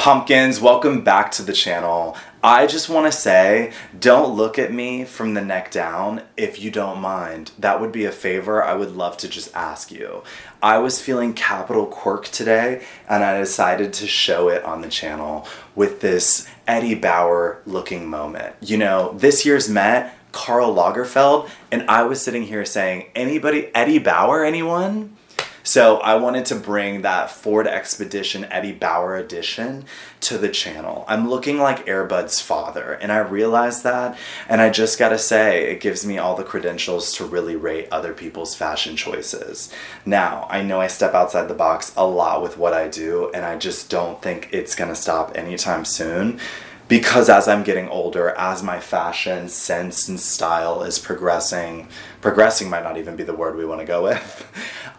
Pumpkins, welcome back to the channel. I just want to say, don't look at me from the neck down if you don't mind. That would be a favor I would love to just ask you. I was feeling capital quirk today and I decided to show it on the channel with this Eddie Bauer looking moment. You know, this year's Met, Karl Lagerfeld, and I was sitting here saying, anybody, Eddie Bauer, anyone? So I wanted to bring that Ford Expedition Eddie Bauer edition to the channel. I'm looking like Air Bud's father, and I realized that, and I just gotta say, it gives me all the credentials to really rate other people's fashion choices. Now, I know I step outside the box a lot with what I do, and I just don't think it's gonna stop anytime soon. Because as I'm getting older, as my fashion sense and style is progressing might not even be the word we want to go with,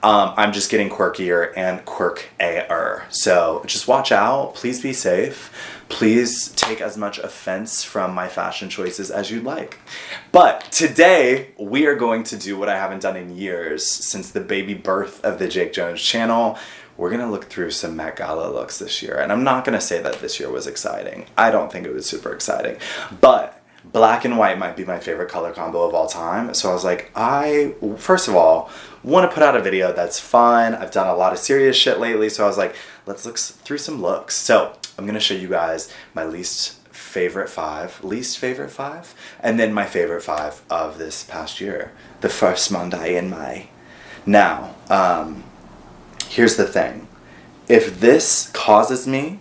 I'm just getting quirkier and quirk-er. So just watch out, please be safe, please take as much offense from my fashion choices as you'd like. But today, we are going to do what I haven't done in years since the baby birth of the Jake Jonez channel. We're gonna look through some Met Gala looks this year, and I'm not gonna say that this year was exciting. I don't think it was super exciting, but black and white might be my favorite color combo of all time. So I was like, I, first of all, want to put out a video that's fun. I've done a lot of serious shit lately, so I was like, let's look through some looks. So I'm gonna show you guys my least favorite five, and then my favorite five of this past year. The first Monday in May. Now, here's the thing. If this causes me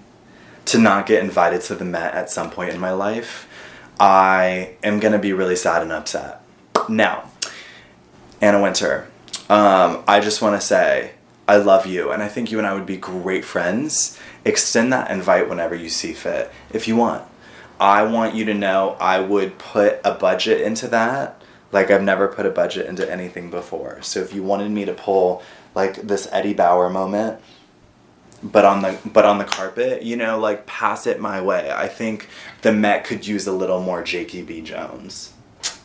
to not get invited to the Met at some point in my life, I am going to be really sad and upset. Now, Anna Wintour, I just want to say I love you, and I think you and I would be great friends. Extend that invite whenever you see fit, if you want. I want you to know I would put a budget into that like I've never put a budget into anything before. So if you wanted me to pull like this Eddie Bauer moment, but on the carpet, you know, like pass it my way. I think the Met could use a little more Jakey B. Jones.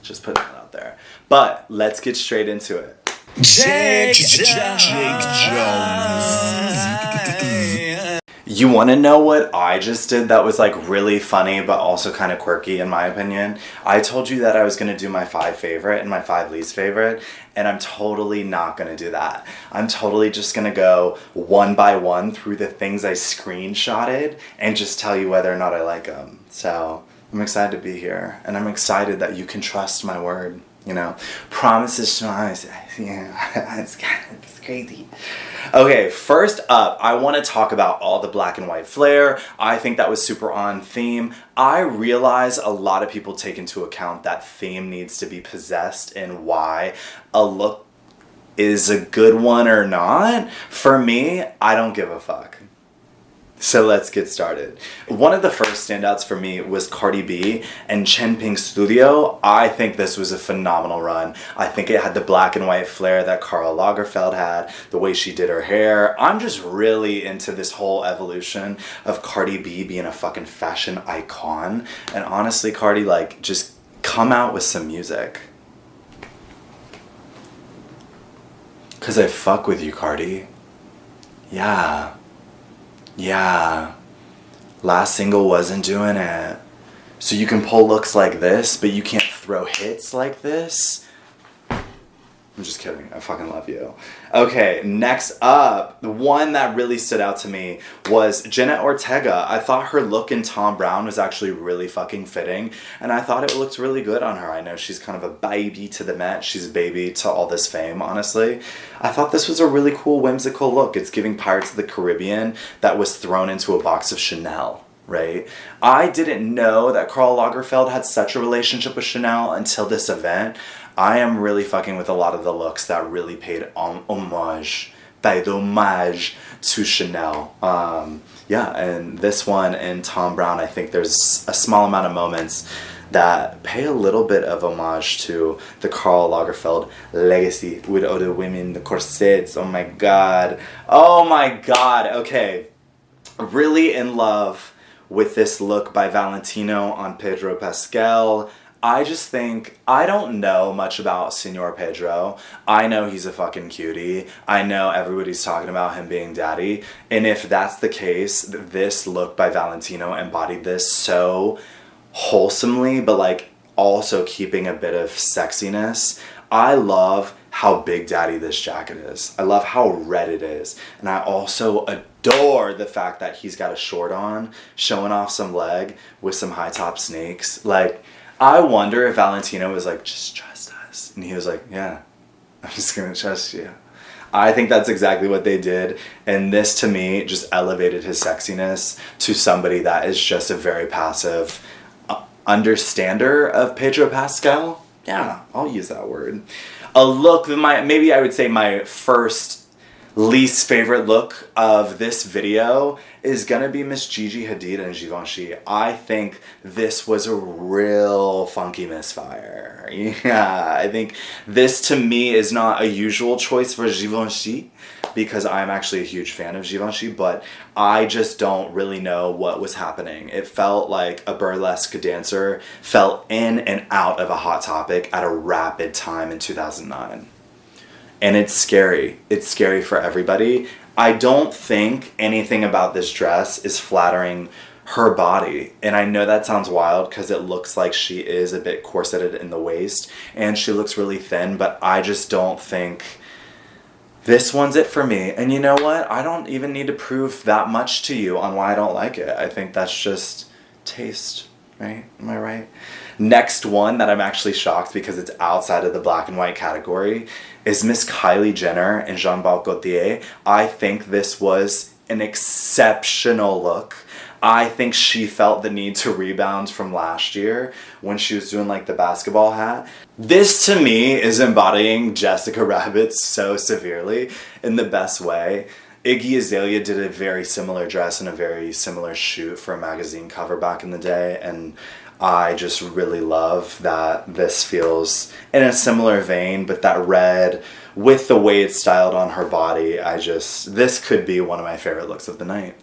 Just putting that out there. But let's get straight into it. Jake Jonez. You want to know what I just did that was like really funny but also kind of quirky in my opinion? I told you that I was going to do my 5 favorite and my 5 least favorite, and I'm totally not going to do that. I'm totally just going to go one by one through the things I screenshotted and just tell you whether or not I like them. So I'm excited to be here, and I'm excited that you can trust my word. You know, promises, yeah, it's crazy. Okay, first up, I want to talk about all the black and white flair. I think that was super on theme. I realize a lot of people take into account that theme needs to be possessed and why a look is a good one or not. For me, I don't give a fuck. So let's get started. One of the first standouts for me was Cardi B and Pvmpkin Studio. I think this was a phenomenal run. I think it had the black and white flair that Karl Lagerfeld had, the way she did her hair. I'm just really into this whole evolution of Cardi B being a fucking fashion icon. And honestly, Cardi, like, just come out with some music. 'Cause I fuck with you, Cardi. Yeah. Yeah, last single wasn't doing it. So you can pull looks like this, but you can't throw hits like this? I'm just kidding, I fucking love you. Okay, next up, the one that really stood out to me was Jenna Ortega. I thought her look in Tom Brown was actually really fucking fitting, and I thought it looked really good on her. I know she's kind of a baby to the Met, she's a baby to all this fame, honestly. I thought this was a really cool, whimsical look. It's giving Pirates of the Caribbean that was thrown into a box of Chanel. Right? I didn't know that Karl Lagerfeld had such a relationship with Chanel until this event. I am really fucking with a lot of the looks that really paid homage to Chanel. Yeah, and this one in Tom Brown, I think there's a small amount of moments that pay a little bit of homage to the Karl Lagerfeld legacy with all the women, the corsets. Oh my god. Oh my god. Okay. Really in love with this look by Valentino on Pedro Pascal. I just think, I don't know much about Senor Pedro. I know he's a fucking cutie. I know everybody's talking about him being daddy. And if that's the case, this look by Valentino embodied this so wholesomely, but like also keeping a bit of sexiness. I love how big daddy this jacket is. I love how red it is. And I also adore the fact that he's got a short on, showing off some leg with some high top snakes. Like, I wonder if Valentino was like, just trust us. And he was like, yeah, I'm just gonna trust you. I think that's exactly what they did. And this, to me, just elevated his sexiness to somebody that is just a very passive understander of Pedro Pascal. Yeah, I'll use that word. A look that maybe I would say my first least favorite look of this video is gonna be Miss Gigi Hadid and Givenchy. I think this was a real funky misfire. Yeah, I think this to me is not a usual choice for Givenchy because I'm actually a huge fan of Givenchy, but I just don't really know what was happening. It felt like a burlesque dancer fell in and out of a Hot Topic at a rapid time in 2009. And it's scary. It's scary for everybody. I don't think anything about this dress is flattering her body. And I know that sounds wild because it looks like she is a bit corseted in the waist and she looks really thin, but I just don't think this one's it for me. And you know what? I don't even need to prove that much to you on why I don't like it. I think that's just taste, right? Am I right? Next one that I'm actually shocked because it's outside of the black and white category is Miss Kylie Jenner and Jean-Paul Gaultier. I think this was an exceptional look. I think she felt the need to rebound from last year when she was doing like the basketball hat. This to me is embodying Jessica Rabbit so severely in the best way. Iggy Azalea did a very similar dress and a very similar shoot for a magazine cover back in the day, and I just really love that this feels in a similar vein, but that red with the way it's styled on her body, this could be one of my favorite looks of the night.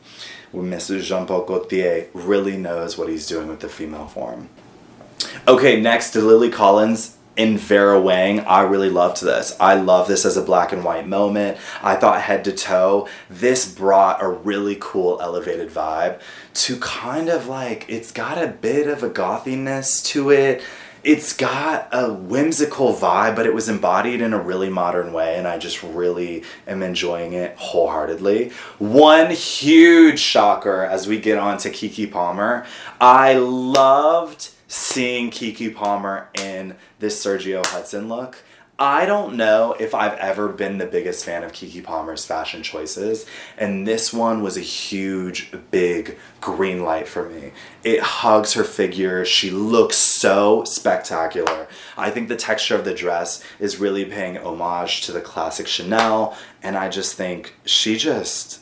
Mr. Jean-Paul Gaultier really knows what he's doing with the female form. Okay, next to Lily Collins in Vera Wang. I really loved this. I love this as a black and white moment. I thought head to toe, this brought a really cool elevated vibe to kind of like, it's got a bit of a gothiness to it. It's got a whimsical vibe, but it was embodied in a really modern way, and I just really am enjoying it wholeheartedly. One huge shocker as we get on to Keke Palmer. I loved seeing Keke Palmer in this Sergio Hudson look. I don't know if I've ever been the biggest fan of Keke Palmer's fashion choices, and this one was a huge, big green light for me. It hugs her figure. She looks so spectacular. I think the texture of the dress is really paying homage to the classic Chanel, and I just think she is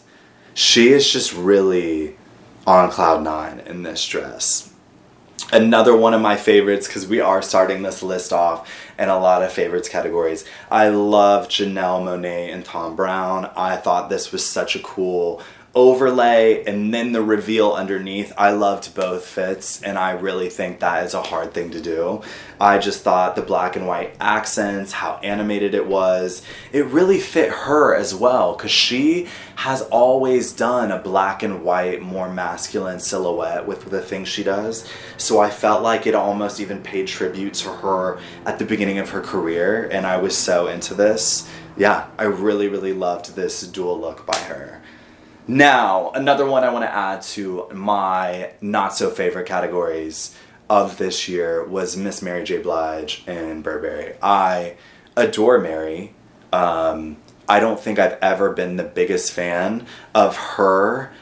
just really on cloud nine in this dress. Another one of my favorites, because we are starting this list off in a lot of favorites categories. I love Janelle Monáe and Thom Browne. I thought this was such a cool overlay, and then the reveal underneath. I loved both fits, and I really think that is a hard thing to do. I just thought the black and white accents, how animated it was, it really fit her as well, because she has always done a black and white, more masculine silhouette with the things she does. So I felt like it almost even paid tribute to her at the beginning of her career, and I was so into this. Yeah, I really, really loved this dual look by her. Now, another one I want to add to my not-so-favorite categories of this year was Miss Mary J. Blige and Burberry. I adore Mary. I don't think I've ever been the biggest fan of her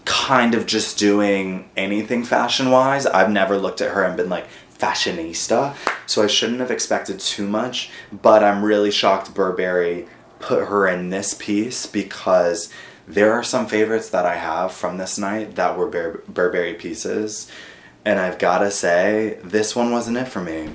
kind of just doing anything fashion-wise. I've never looked at her and been like, fashionista, so I shouldn't have expected too much, but I'm really shocked Burberry put her in this piece because there are some favorites that I have from this night that were Burberry pieces, and I've gotta say, this one wasn't it for me.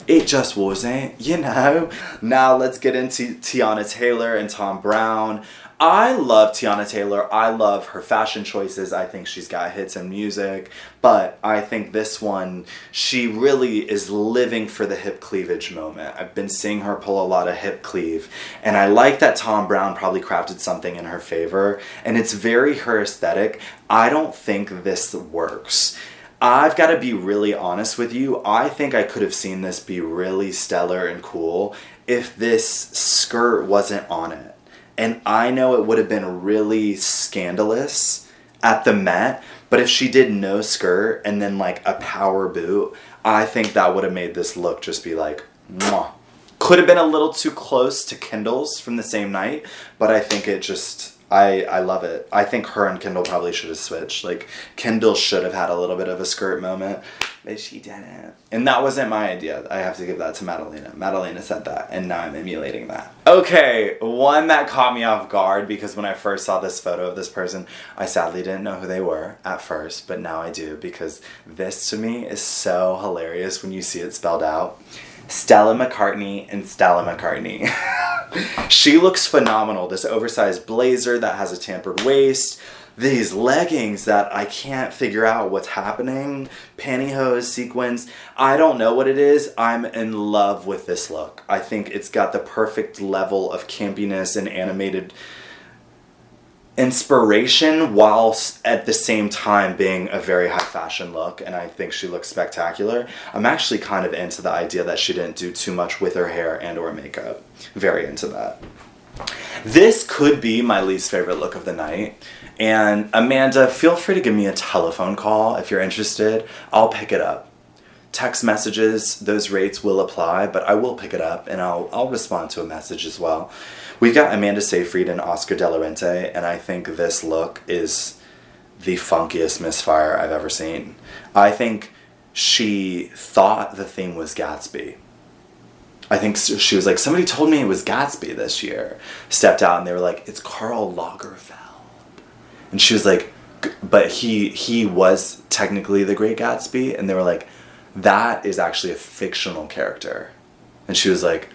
It just wasn't, you know. Now let's get into Tiana Taylor and Thom Browne. I love Tiana Taylor. I love her fashion choices. I think she's got hits in music. But I think this one, she really is living for the hip cleavage moment. I've been seeing her pull a lot of hip cleave. And I like that Tom Brown probably crafted something in her favor. And it's very her aesthetic. I don't think this works. I've got to be really honest with you. I think I could have seen this be really stellar and cool if this skirt wasn't on it. And I know it would have been really scandalous at the Met, but if she did no skirt and then like a power boot, I think that would have made this look just be like, mwah. Could have been a little too close to Kendall's from the same night, but I think it just, I love it. I think her and Kendall probably should have switched. Like, Kendall should have had a little bit of a skirt moment, but she didn't. And that wasn't my idea. I have to give that to Madalena. Madalena said that, and now I'm emulating that. Okay, one that caught me off guard, because when I first saw this photo of this person, I sadly didn't know who they were at first, but now I do, because this to me is so hilarious when you see it spelled out. Stella McCartney and Stella McCartney. She looks phenomenal. This oversized blazer that has a tapered waist. These leggings that I can't figure out what's happening. Pantyhose, sequins. I don't know what it is. I'm in love with this look. I think it's got the perfect level of campiness and animated inspiration while at the same time being a very high fashion look, and I think she looks spectacular. I'm actually kind of into the idea that she didn't do too much with her hair and or makeup. Very into that. This could be my least favorite look of the night, and Amanda, feel free to give me a telephone call if you're interested. I'll pick it up. Text messages, those rates will apply, but I will pick it up and I'll respond to a message as well. We've got Amanda Seyfried and Oscar De La Renta, and I think this look is the funkiest misfire I've ever seen. I think she thought the theme was Gatsby. I think she was like, somebody told me it was Gatsby this year. Stepped out and they were like, it's Karl Lagerfeld. And she was like, but he was technically the Great Gatsby. And they were like, that is actually a fictional character. And she was like,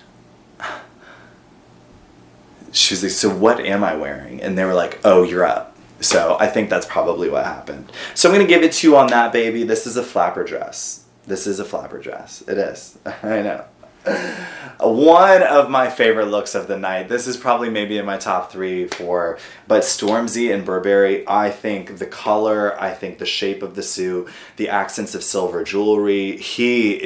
so what am I wearing? And they were like, oh, you're up. So I think that's probably what happened. So I'm going to give it to you on that, baby. This is a flapper dress. This is a flapper dress. It is. I know. One of my favorite looks of the night. This is probably maybe in my top 3, 4. But Stormzy and Burberry, I think the color, I think the shape of the suit, the accents of silver jewelry, he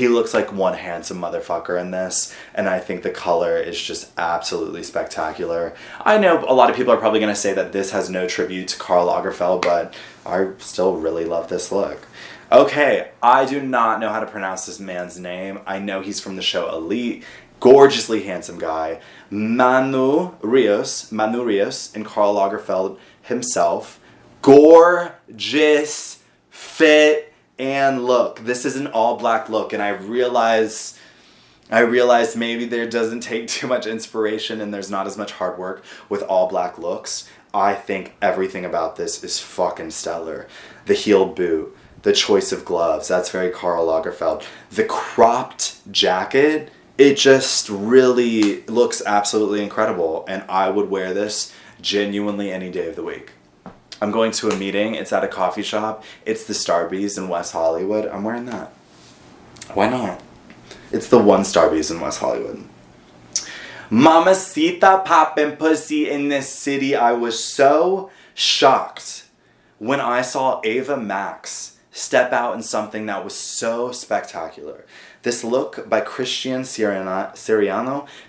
looks like one handsome motherfucker in this, and I think the color is just absolutely spectacular. I know a lot of people are probably going to say that this has no tribute to Karl Lagerfeld, but I still really love this look. Okay, I do not know how to pronounce this man's name. I know he's from the show Elite. Gorgeously handsome guy. Manu Rios, and Karl Lagerfeld himself. Gorgeous fit and look. This is an all black look, and I realized maybe there doesn't take too much inspiration and there's not as much hard work with all black looks. I think everything about this is fucking stellar. The heeled boot, the choice of gloves, that's very Karl Lagerfeld. The cropped jacket, it just really looks absolutely incredible, and I would wear this genuinely any day of the week. I'm going to a meeting, it's at a coffee shop, it's the Starbucks in West Hollywood, I'm wearing that. Why not? It's the one Starbucks in West Hollywood. Mamacita poppin' pussy in this city. I was so shocked when I saw Ava Max step out in something that was so spectacular. This look by Christian Siriano,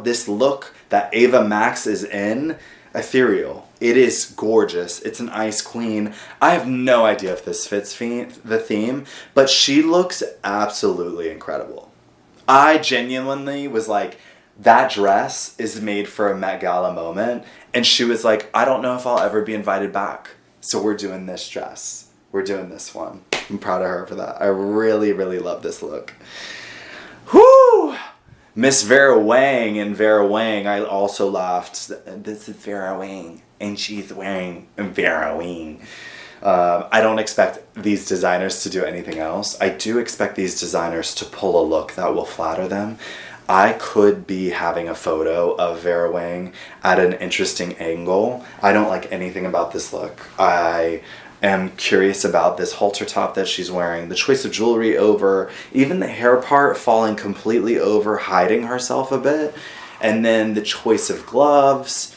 this look that Ava Max is in, ethereal. It is gorgeous. It's an ice queen. I have no idea if this fits the theme, but she looks absolutely incredible. I genuinely was like, that dress is made for a Met Gala moment, and she was like, I don't know if I'll ever be invited back, so we're doing this dress. We're doing this one. I'm proud of her for that. I really, really love this look. Whoo! Miss Vera Wang and Vera Wang, I also laughed. This is Vera Wang, and she's wearing Vera Wang. I don't expect these designers to do anything else. I do expect these designers to pull a look that will flatter them. I could be having a photo of Vera Wang at an interesting angle. I don't like anything about this look. I am curious about this halter top that she's wearing, the choice of jewelry over, even the hair part falling completely over, hiding herself a bit, and then the choice of gloves.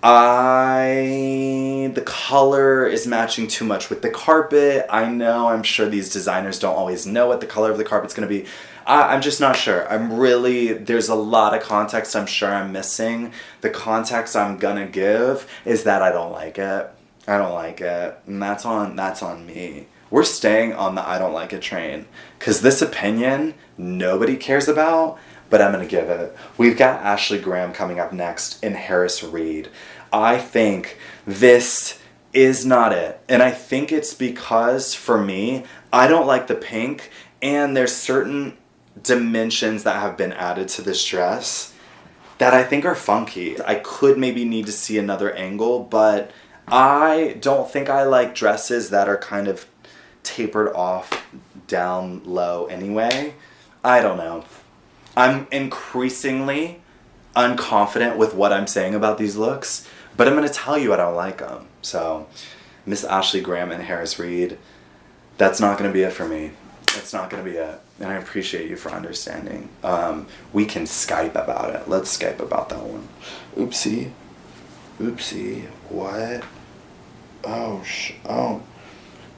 The color is matching too much with the carpet. I'm sure these designers don't always know what the color of the carpet's gonna be. I'm just not sure. There's a lot of context I'm sure I'm missing. The context I'm gonna give is that I don't like it. I don't like it. And that's on me. We're staying on the I don't like it train. Because this opinion, nobody cares about, but I'm gonna give it. We've got Ashley Graham coming up next in Harris Reed. I think this is not it. And I think it's because, for me, I don't like the pink, and there's certain dimensions that have been added to this dress that I think are funky. I could maybe need to see another angle, but I don't think I like dresses that are kind of tapered off down low anyway. I don't know. I'm increasingly unconfident with what I'm saying about these looks, but I'm going to tell you I don't like them. So, Miss Ashley Graham and Harris Reed, that's not going to be it for me. That's not going to be it. And I appreciate you for understanding. We can Skype about it. Let's Skype about that one. Oopsie. Oopsie. What? Oh,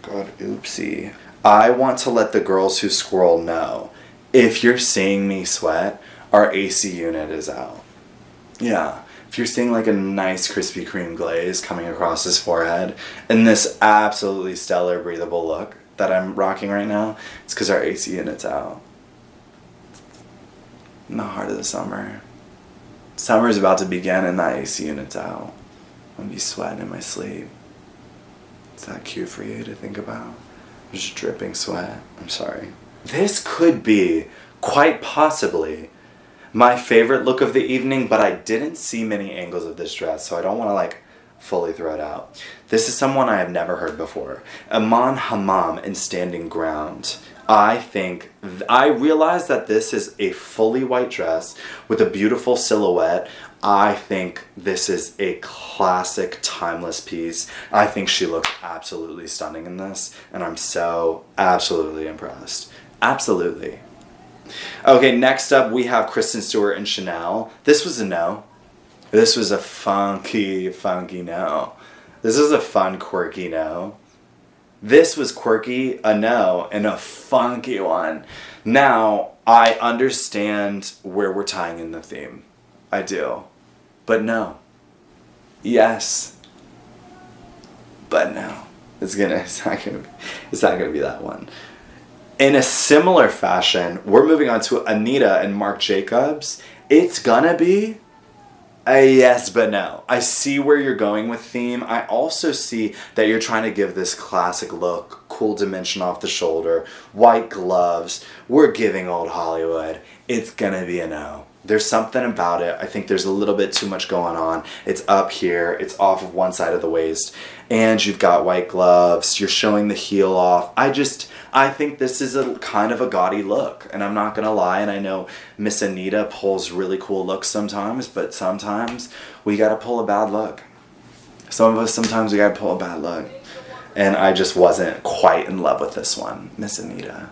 God, oopsie. I want to let the girls who scroll know, if you're seeing me sweat, our AC unit is out. Yeah. If you're seeing like a nice Krispy Kreme glaze coming across his forehead and this absolutely stellar breathable look that I'm rocking right now, it's because our AC unit's out. In the heart of the summer. Summer's about to begin and that AC unit's out. I'm gonna be sweating in my sleep. Is that cute for you to think about? I'm just dripping sweat. I'm sorry. This could be, quite possibly, my favorite look of the evening, but I didn't see many angles of this dress, so I don't want to like fully throw it out. This is someone I have never heard before. Amman Hammam in Standing Ground. I realize that this is a fully white dress with a beautiful silhouette. I think this is a classic, timeless piece. I think she looks absolutely stunning in this, and I'm so absolutely impressed. Absolutely. Okay, next up we have Kristen Stewart and Chanel. This was a no. This was a funky no. This is a fun, quirky no. This was quirky, a no, and a funky one. Now, I understand where we're tying in the theme. I do. But no. Yes. But no. It's not gonna be that one. In a similar fashion, we're moving on to Anita and Marc Jacobs. It's gonna be a yes but no. I see where you're going with theme. I also see that you're trying to give this classic look, cool dimension off the shoulder, white gloves. We're giving old Hollywood. It's gonna be a no. There's something about it. I think there's a little bit too much going on. It's up here. It's off of one side of the waist. And you've got white gloves. You're showing the heel off. I think this is a kind of a gaudy look. And I'm not going to lie. And I know Miss Anita pulls really cool looks sometimes. But sometimes we got to pull a bad look. Sometimes we got to pull a bad look. And I just wasn't quite in love with this one. Miss Anita.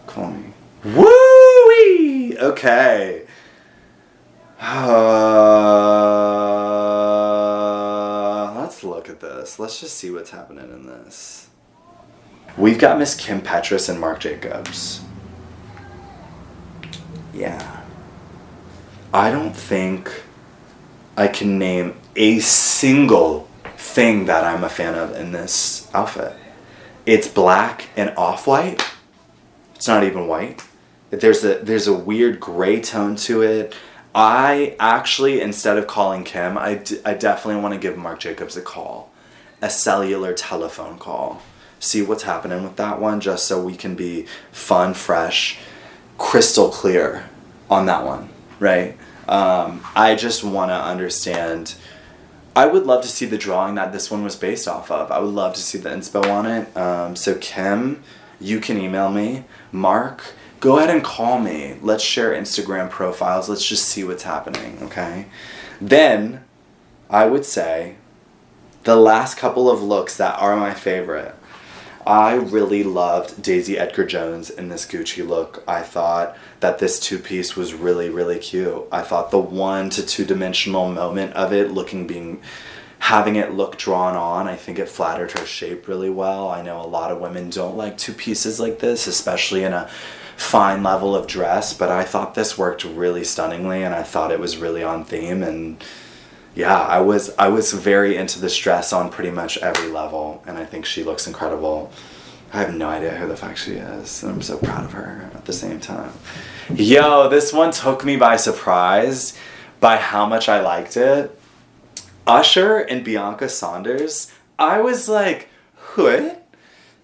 Call me. Woo-wee! Okay. Let's look at this. Let's just see what's happening in this. We've got Miss Kim Petras and Marc Jacobs. Yeah. I don't think I can name a single thing that I'm a fan of in this outfit. It's black and off-white. It's not even white. There's a weird gray tone to it. I actually, instead of calling Kim, I definitely want to give Marc Jacobs a call. A cellular telephone call. See what's happening with that one, just so we can be fun, fresh, crystal clear on that one, right? I just want to understand. I would love to see the drawing that this one was based off of. I would love to see the inspo on it. So Kim, you can email me. Mark, go ahead and call me. Let's share Instagram profiles. Let's just see what's happening, okay? Then, I would say, the last couple of looks that are my favorite. I really loved Daisy Edgar Jones in this Gucci look. I thought that this two-piece was really, really cute. I thought the 1 to 2-dimensional moment of it having it look drawn on, I think it flattered her shape really well. I know a lot of women don't like two pieces like this, especially in a fine level of dress, but I thought this worked really stunningly, and I thought it was really on theme, and yeah, I was very into this dress on pretty much every level, and I think she looks incredible. I have no idea who the fuck she is, and I'm so proud of her at the same time. Yo, this one took me by surprise by how much I liked it. Usher and Bianca Saunders, I was like, what?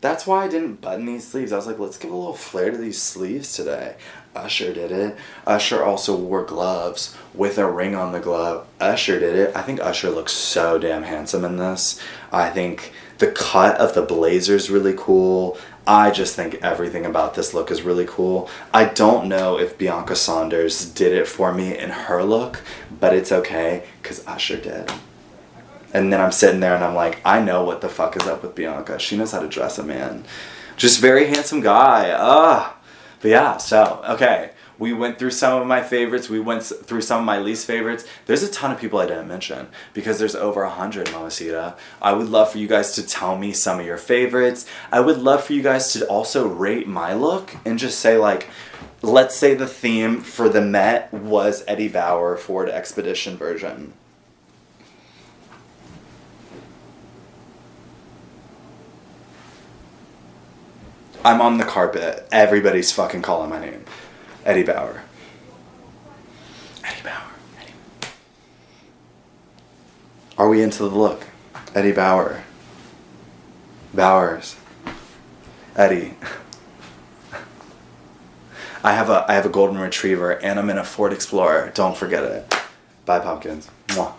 That's why I didn't button these sleeves. I was like, let's give a little flair to these sleeves today. Usher did it. Usher also wore gloves with a ring on the glove. Usher did it. I think Usher looks so damn handsome in this. I think the cut of the blazer's really cool. I just think everything about this look is really cool. I don't know if Bianca Saunders did it for me in her look, but it's okay, because Usher did. And then I'm sitting there and I'm like, I know what the fuck is up with Bianca. She knows how to dress a man. Just very handsome guy. But yeah, so, okay. We went through some of my favorites. We went through some of my least favorites. There's a ton of people I didn't mention because there's over 100, Mamacita. I would love for you guys to tell me some of your favorites. I would love for you guys to also rate my look and just say, like, let's say the theme for the Met was Eddie Bauer Ford Expedition version. I'm on the carpet. Everybody's fucking calling my name. Eddie Bauer. Eddie Bauer. Eddie. Are we into the look? Eddie Bauer. Bowers. Eddie. I have a golden retriever and I'm in a Ford Explorer. Don't forget it. Bye, pumpkins. Mwah.